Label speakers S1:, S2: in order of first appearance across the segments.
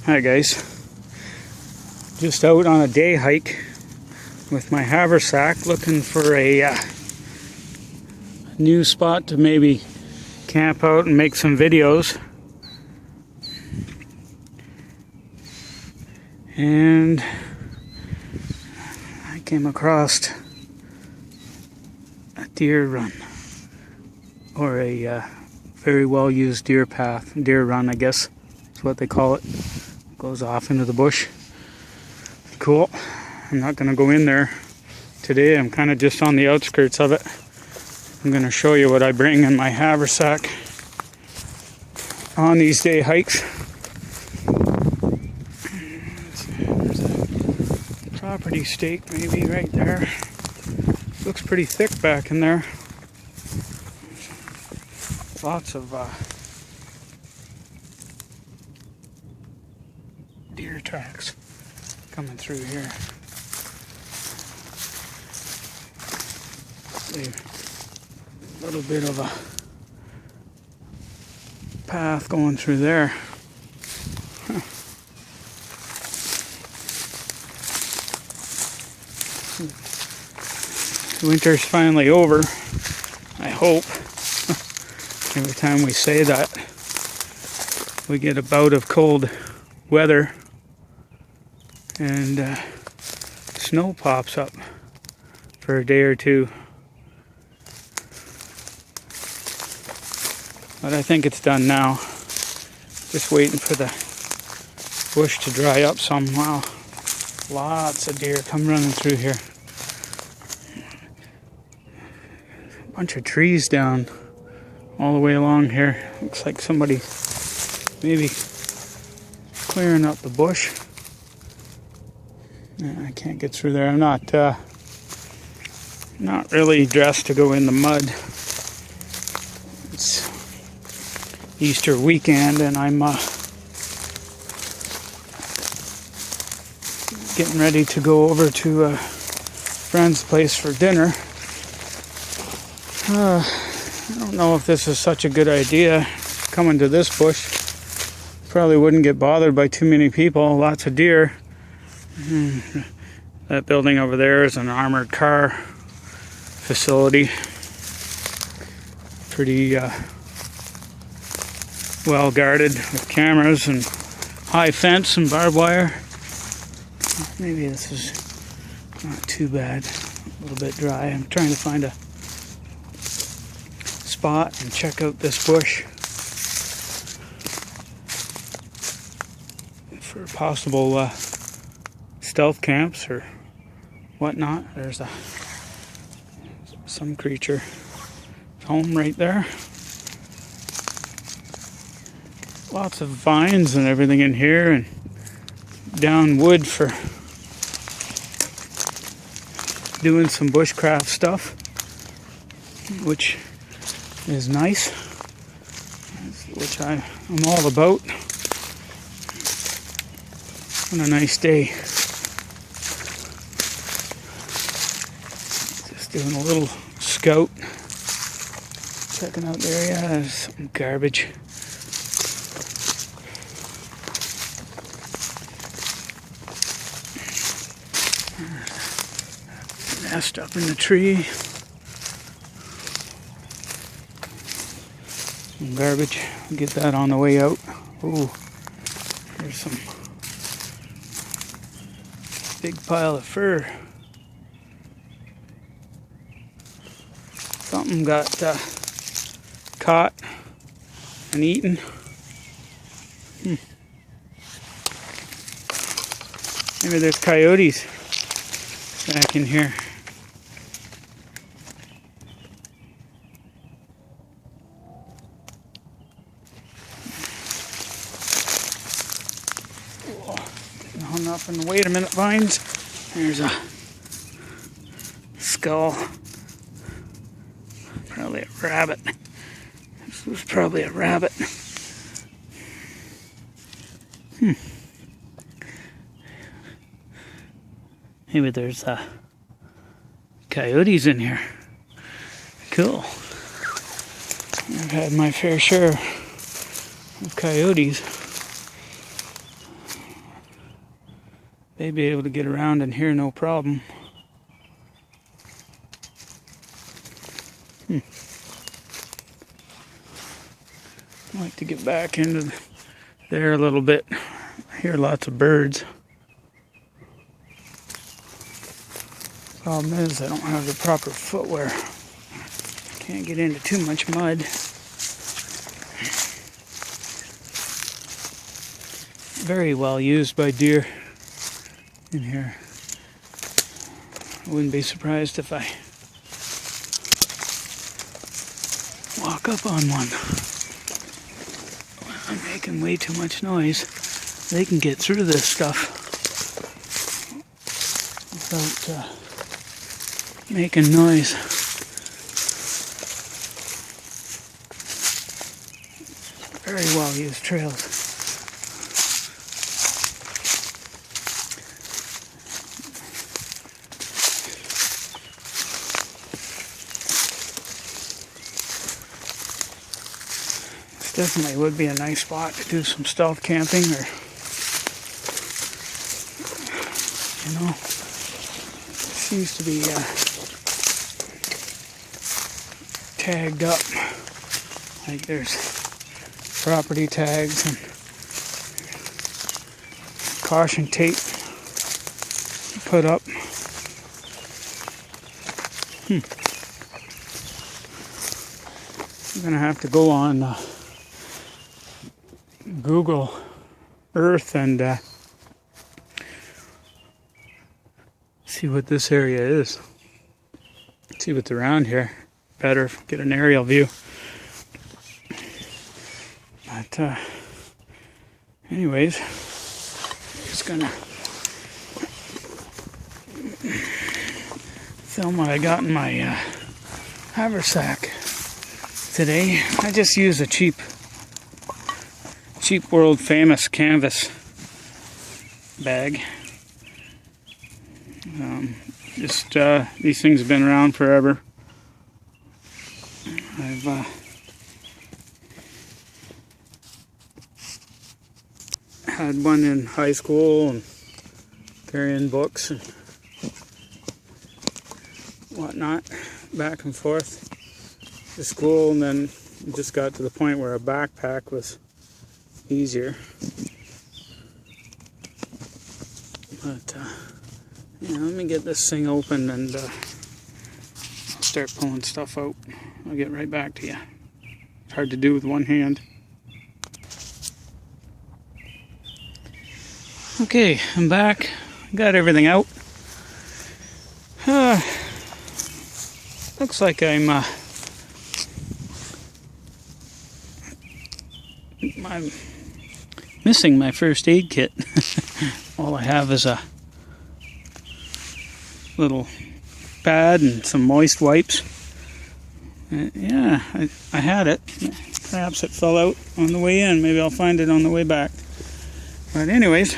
S1: Hi guys, just out on a day hike with my Haversack looking for a new spot to maybe camp out and make some videos. And I came across a deer run, or a very well used deer path, deer run I guess is what they call it. Goes off into the bush. Cool. I'm not going to go in there today. I'm kind of just on the outskirts of it. I'm going to show you what I bring in my Haversack on these day hikes. There's a property stake maybe right there. Looks pretty thick back in there. Lots of deer tracks coming through here. A little bit of a path going through there. Winter's finally over, I hope. Every time we say that, we get a bout of cold weather and snow pops up for a day or two. But I think it's done now. Just waiting for the bush to dry up some. Wow, lots of deer come running through here. A bunch of trees down all the way along here. Looks like somebody maybe clearing up the bush. Yeah, I can't get through there. I'm not really dressed to go in the mud. It's Easter weekend and I'm getting ready to go over to a friend's place for dinner. I don't know if this is such a good idea, coming to this bush. Probably wouldn't get bothered by too many people, lots of deer. That building over there is an armored car facility. Pretty well guarded with cameras and high fence and barbed wire. Maybe this is not too bad. A little bit dry. I'm trying to find a spot and check out this bush for possible stealth camps or whatnot. There's some creature home right there. Lots of vines and everything in here, and down wood for doing some bushcraft stuff, which is nice, which I'm all about on a nice day. Just doing a little scout, checking out the area. There's some garbage. Nest up in the tree. Some garbage. I'll get that on the way out. Ooh, there's some big pile of fur. Something got caught and eaten. Maybe there's coyotes back in here. Getting hung up in the wait a minute vines. There's a skull. Probably a rabbit. This was probably a rabbit. Maybe there's coyotes in here. Cool. I've had my fair share of coyotes. they'd be able to get around in here no problem. I'd like to get back into there a little bit. I hear lots of birds. Problem is, I don't have the proper footwear. Can't get into too much mud. Very well used by deer in here. I wouldn't be surprised if I walk up on one. I'm making way too much noise. They can get through this stuff without making noise. Very well used trails. This definitely would be a nice spot to do some stealth camping, or, you know, it seems to be tagged up. Like there's property tags and caution tape put up. I'm gonna have to go on Google Earth and see what this area is. See what's around here. Better get an aerial view. But anyways, just gonna film what I got in my Haversack today. I just used a cheap world famous canvas bag. These things have been around forever. I've had one in high school and carrying books and whatnot back and forth to school, and then it just got to the point where a backpack was easier. But yeah, let me get this thing open and I'll start pulling stuff out. I'll get right back to you. It's hard to do with one hand. Okay, I'm back. Got everything out. Looks like I'm missing my first aid kit. All I have is a little pad and some moist wipes. Yeah, I had it. Perhaps it fell out on the way in. Maybe I'll find it on the way back. But anyways,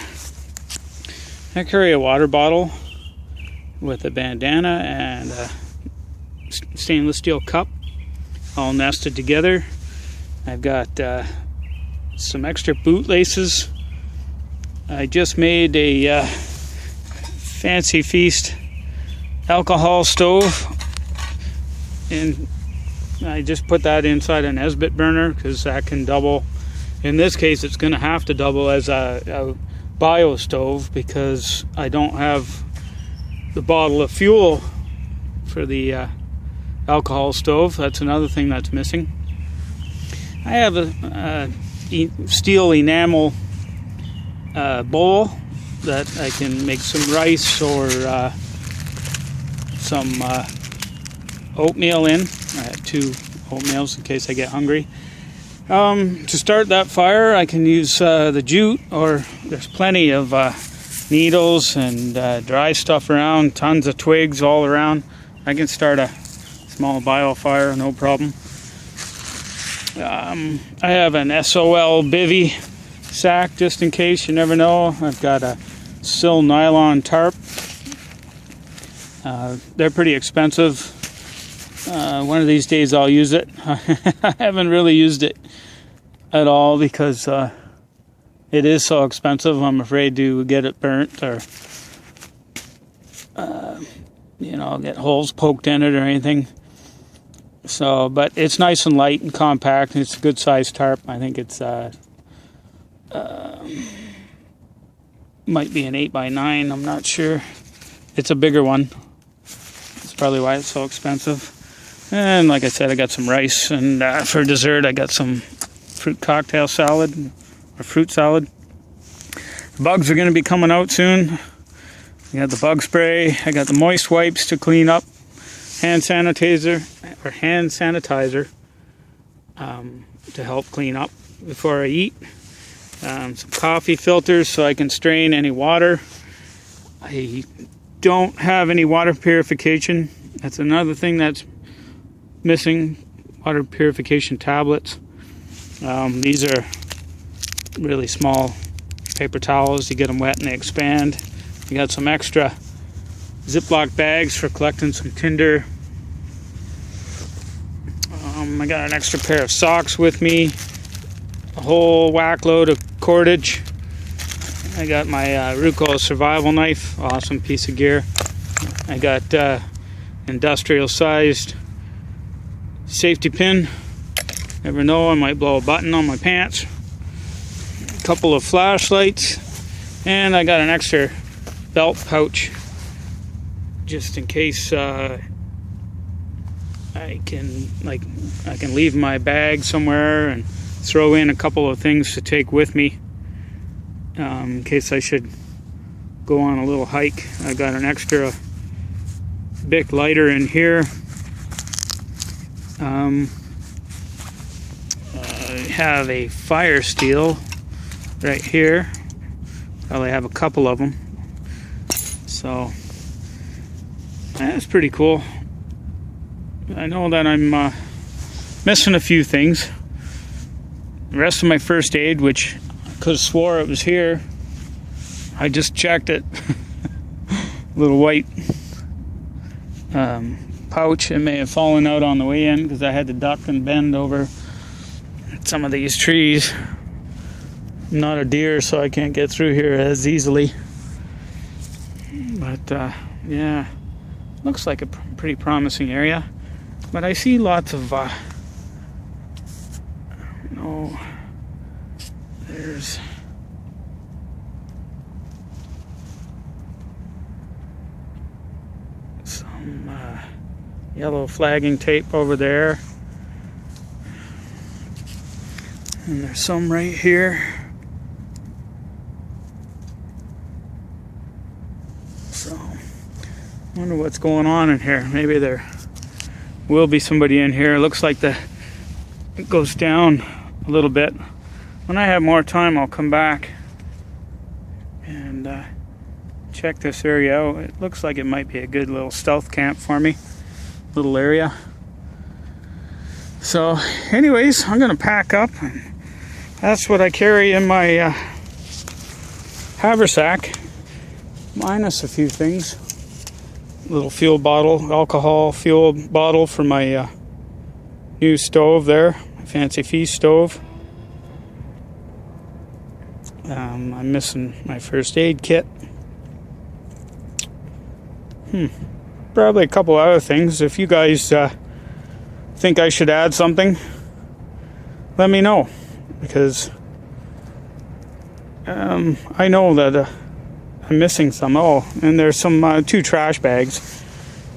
S1: I carry a water bottle with a bandana and a stainless steel cup all nested together. I've got some extra boot laces. I just made a Fancy Feast alcohol stove, and I just put that inside an Esbit burner because that can double. In this case, it's going to have to double as a bio stove because I don't have the bottle of fuel for the alcohol stove. That's another thing that's missing. I have a steel enamel bowl that I can make some rice or some oatmeal in. I have 2 oatmeals in case I get hungry. To start that fire, I can use the jute, or there's plenty of needles and dry stuff around, tons of twigs all around. I can start a small bio fire, no problem. I have an SOL bivy sack just in case, you never know. I've got a sill nylon tarp. They're pretty expensive. One of these days I'll use it. I haven't really used it at all because it is so expensive. I'm afraid to get it burnt or, you know, get holes poked in it or anything. So, but it's nice and light and compact, and it's a good sized tarp. I think it's might be an 8x9. I'm not sure. It's a bigger one. That's probably why it's so expensive. And like I said, I got some rice, and for dessert, I got some fruit cocktail salad or fruit salad. The bugs are going to be coming out soon. I got the bug spray. I got the moist wipes to clean up. Hand sanitizer to help clean up before I eat. Some coffee filters so I can strain any water. I don't have any water purification. That's another thing that's missing. Water purification tablets. These are really small paper towels. You get them wet and they expand. You got some extra Ziploc bags for collecting some tinder. I got an extra pair of socks with me, a whole whack load of cordage. I got my Ruco survival knife, awesome piece of gear. I got industrial sized safety pin. Never know, I might blow a button on my pants. A couple of flashlights, and I got an extra belt pouch just in case I can leave my bag somewhere and throw in a couple of things to take with me in case I should go on a little hike. I got an extra Bic lighter in here. I have a fire steel right here. Probably have a couple of them. So that's pretty cool. I know that I'm missing a few things. The rest of my first aid, which I could have swore it was here, I just checked it. Little white pouch. It may have fallen out on the way in because I had to duck and bend over some of these trees. I'm not a deer, so I can't get through here as easily. But yeah, looks like a pretty promising area. But I see lots of there's some yellow flagging tape over there, and there's some right here. So I wonder what's going on in here. Maybe there will be somebody in here. It looks like it goes down a little bit. When I have more time, I'll come back and check this area out. It looks like it might be a good little stealth camp for me. Little area. So anyways, I'm gonna pack up. That's what I carry in my haversack, minus a few things. Little fuel bottle, alcohol fuel bottle for my new stove there, Fancy Feast stove. I'm missing my first aid kit. Probably a couple other things. If you guys think I should add something, let me know, because I know that I'm missing some. Oh, and there's some 2 trash bags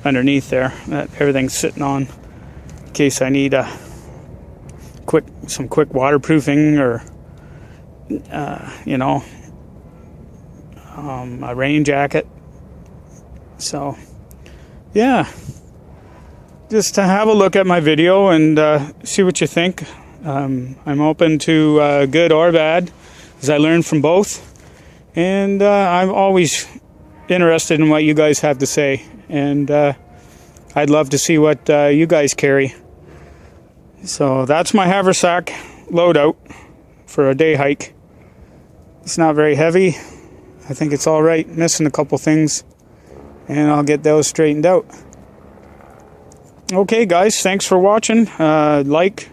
S1: underneath there that everything's sitting on in case I need some quick waterproofing or a rain jacket. So yeah, just to have a look at my video and see what you think. I'm open to good or bad, as I learn from both. And I'm always interested in what you guys have to say. And I'd love to see what you guys carry. So that's my haversack loadout for a day hike. It's not very heavy. I think it's all right. Missing a couple things, and I'll get those straightened out. Okay, guys, thanks for watching. Like,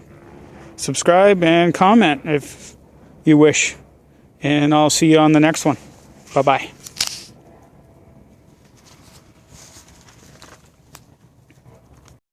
S1: subscribe, and comment if you wish. And I'll see you on the next one. Bye-bye.